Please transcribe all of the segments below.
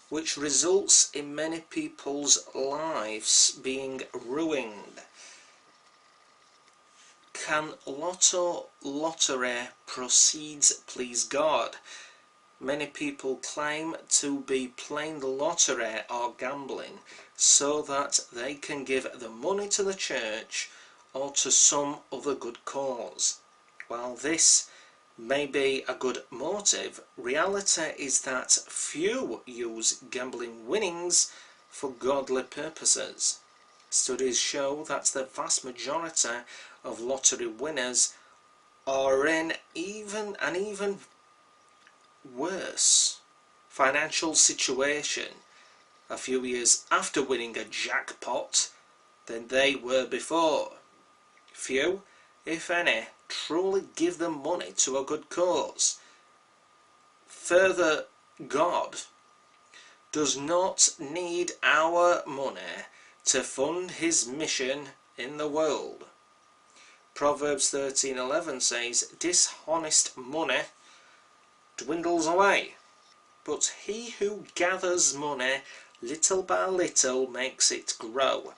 which results in many people's lives being ruined. Can lottery proceeds please God? Many people claim to be playing the lottery or gambling so that they can give the money to the church or to some other good cause. While this may be a good motive, reality is that few use gambling winnings for godly purposes. Studies show that the vast majority of lottery winners are in an even worse financial situation a few years after winning a jackpot than they were before. Few, if any, truly give the money to a good cause. Further, God does not need our money to fund his mission in the world. Proverbs 13:11 says, "Dishonest money dwindles away, but he who gathers money little by little makes it grow."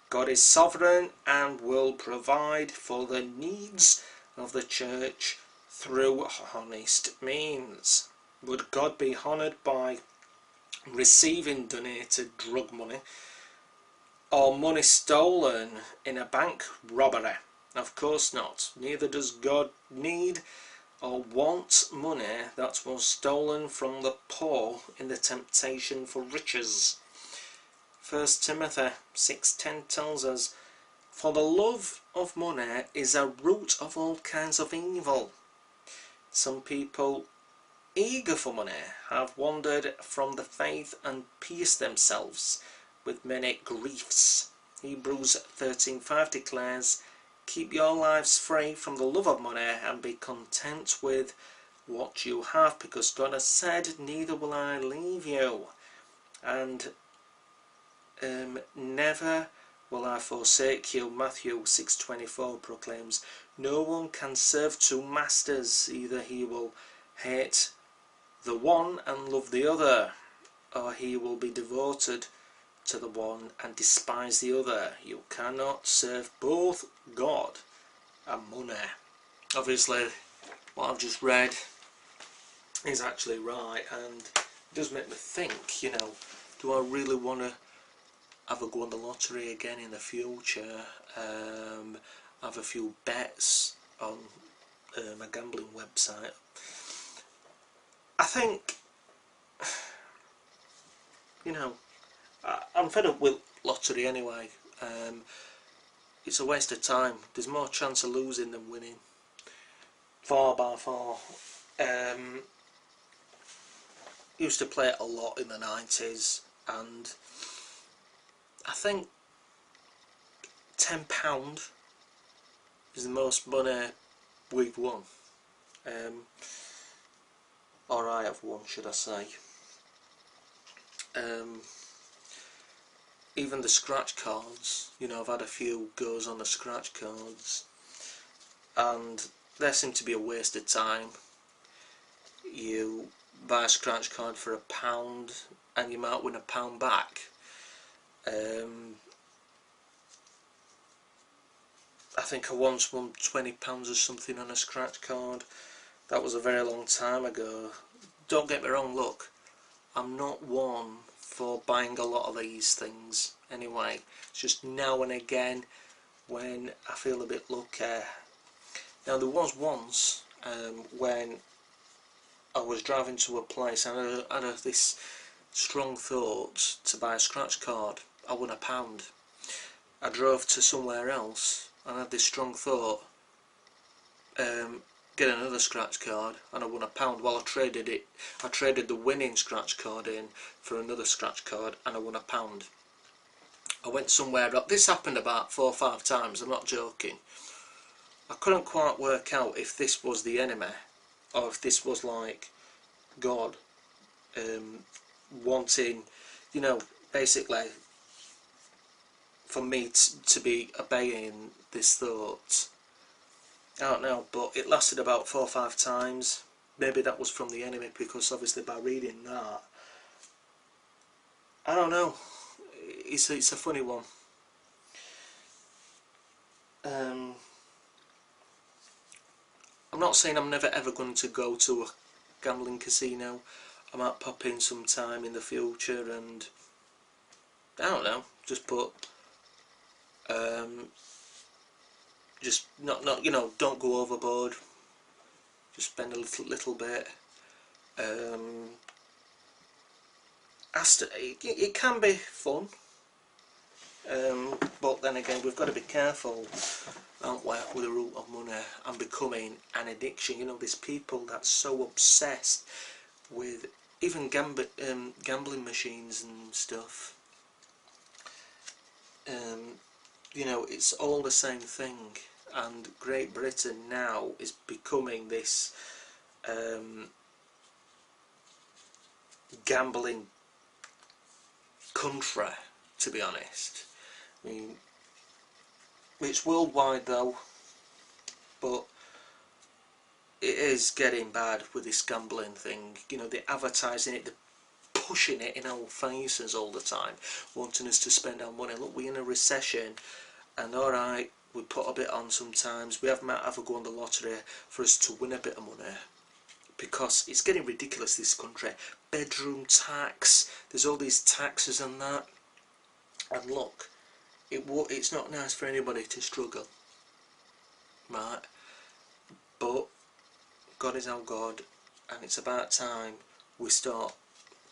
God is sovereign and will provide for the needs of the church through honest means. Would God be honoured by receiving donated drug money or money stolen in a bank robbery? Of course not. Neither does God need or want money that was stolen from the poor in the temptation for riches. 1 Timothy 6:10 tells us, "For the love of money is a root of all kinds of evil." Some people eager for money have wandered from the faith and pierced themselves with many griefs. Hebrews 13:5 declares, "Keep your lives free from the love of money and be content with what you have, because God has said, neither will I leave you, and never will I forsake you." Matthew 6:24 proclaims, "No one can serve two masters. Either he will hate the one and love the other, or he will be devoted to the one and despise the other. You cannot serve both God and money." Obviously, what I've just read is actually right, and it does make me think, do I really want to have a go on the lottery again in the future? Have a few bets on a gambling website? I think, I'm fed up with lottery anyway. It's a waste of time. There's more chance of losing than winning, far by far. Used to play it a lot in the 90s, and I think £10 is the most money we've won, or I have won, should I say. Even the scratch cards, I've had a few goes on the scratch cards, and they seem to be a waste of time. You buy a scratch card for £1 and you might win £1 back. I think I once won £20 or something on a scratch card. That was a very long time ago. Don't get me wrong, look, I'm not one for buying a lot of these things anyway. It's just now and again when I feel a bit lucky. Now, there was once when I was driving to a place and I had this strong thought to buy a scratch card. I won £1. I drove to somewhere else and I had this strong thought, get another scratch card, and I won £1. Well, I traded the winning scratch card in for another scratch card and I won £1. I went somewhere else. This happened about 4 or 5 times, I'm not joking. I couldn't quite work out if this was the enemy or if this was like God wanting, basically for me to be obeying this thought. I don't know, but it lasted about 4 or 5 times. Maybe that was from the enemy, because obviously by reading that I don't know. It's a funny one. I'm not saying I'm never ever going to go to a gambling casino. I might pop in sometime in the future and I don't know, just put just not you know, don't go overboard. Just spend a little bit. It can be fun, but then again we've got to be careful, aren't we, with the root of money and becoming an addiction. You know, there's people that's so obsessed with even gambling machines and stuff. You know, it's all the same thing, and Great Britain now is becoming this gambling country, to be honest. I mean, it's worldwide though, but it is getting bad with this gambling thing. You know, they're advertising it, they're pushing it in our faces all the time, wanting us to spend our money. Look, we're in a recession, and alright, we put a bit on sometimes. We might have a go on the lottery for us to win a bit of money, because it's getting ridiculous, this country. Bedroom tax, there's all these taxes and that, and look, it's not nice for anybody to struggle, right? But God is our God, and it's about time we start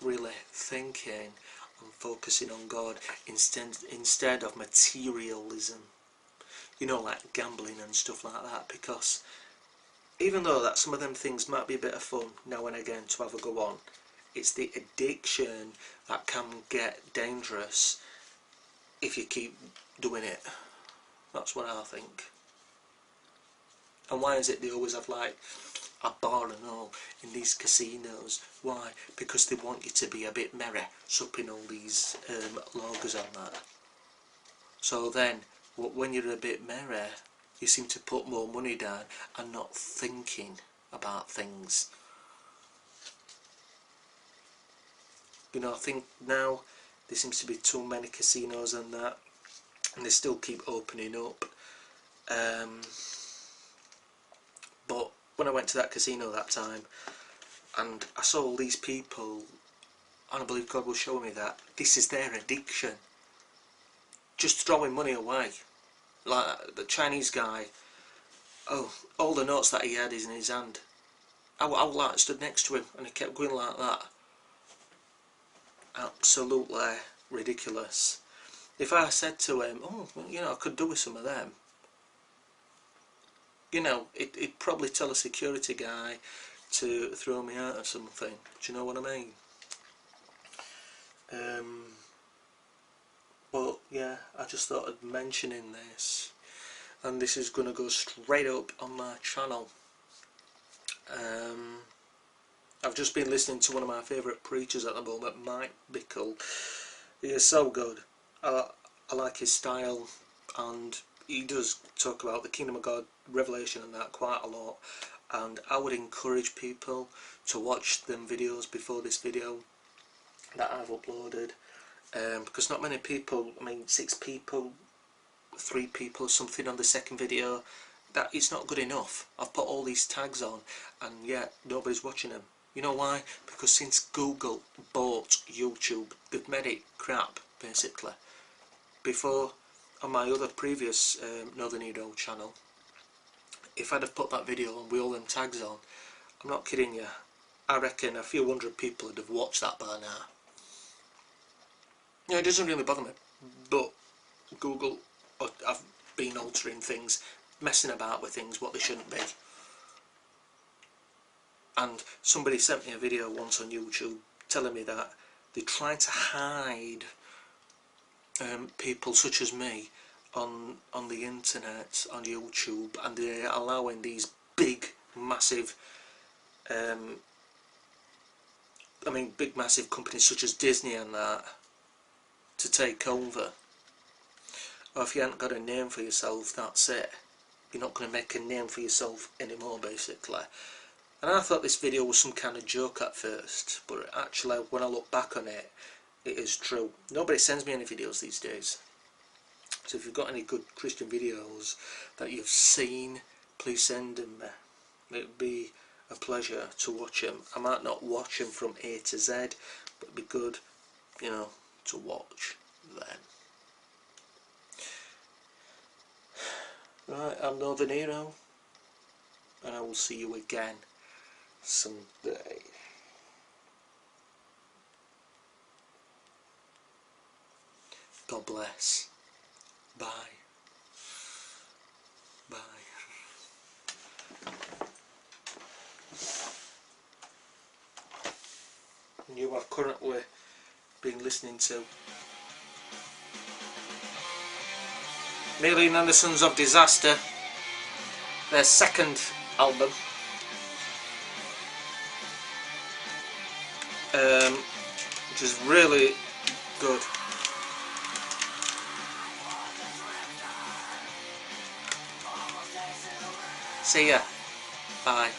really thinking and focusing on God instead of materialism, you know, like gambling and stuff like that. Because even though that some of them things might be a bit of fun now and again to have a go on, it's the addiction that can get dangerous if you keep doing it. That's what I think. And why is it they always have like a bar and all in these casinos? Why? Because they want you to be a bit merry, supping all these lagers on that. So then, when you're a bit merry, you seem to put more money down and not thinking about things. You know, I think now there seems to be too many casinos and that, and they still keep opening up. But when I went to that casino that time, and I saw all these people, and I believe God was showing me that this is their addiction. Just throwing money away. Like the Chinese guy, oh, all the notes that he had is in his hand. I like stood next to him, and he kept going like that. Absolutely ridiculous. If I said to him, oh, you know, I could do with some of them, you know, he'd probably tell a security guy to throw me out or something. Do you know what I mean? But yeah, I just thought I'd mentioning this, and this is going to go straight up on my channel. I've just been listening to one of my favourite preachers at the moment, Mike Bickle. He is so good. I like his style, and he does talk about the Kingdom of God, Revelation and that quite a lot, and I would encourage people to watch them videos before this video that I've uploaded, because not many people, I mean 6 people, 3 people, something on the second video, that it's not good enough. I've put all these tags on and yet nobody's watching them. You know why? Because since Google bought YouTube, they've made it crap, basically. Before, on my other previous Northern Hero channel, if I'd have put that video on with all them tags on, I'm not kidding you, I reckon a few hundred people would have watched that by now. You know, it doesn't really bother me, but Google have been altering things, messing about with things what they shouldn't be. And somebody sent me a video once on YouTube telling me that they're trying to hide people such as me on the internet, on YouTube, and they're allowing these big, massive, big, massive companies such as Disney and that to take over. Or if you haven't got a name for yourself, that's it. You're not going to make a name for yourself anymore, basically. And I thought this video was some kind of joke at first, but actually when I look back on it, it is true. Nobody sends me any videos these days. So if you've got any good Christian videos that you've seen, please send them me. It would be a pleasure to watch them. I might not watch them from A to Z, but it'd be good, you know, to watch them. Right, I'm Northern Hero, and I will see you again someday. God bless. Bye. Bye. You are currently being listening to Marilyn and the Sons of Disaster, their second album, which is really good. See ya. Bye.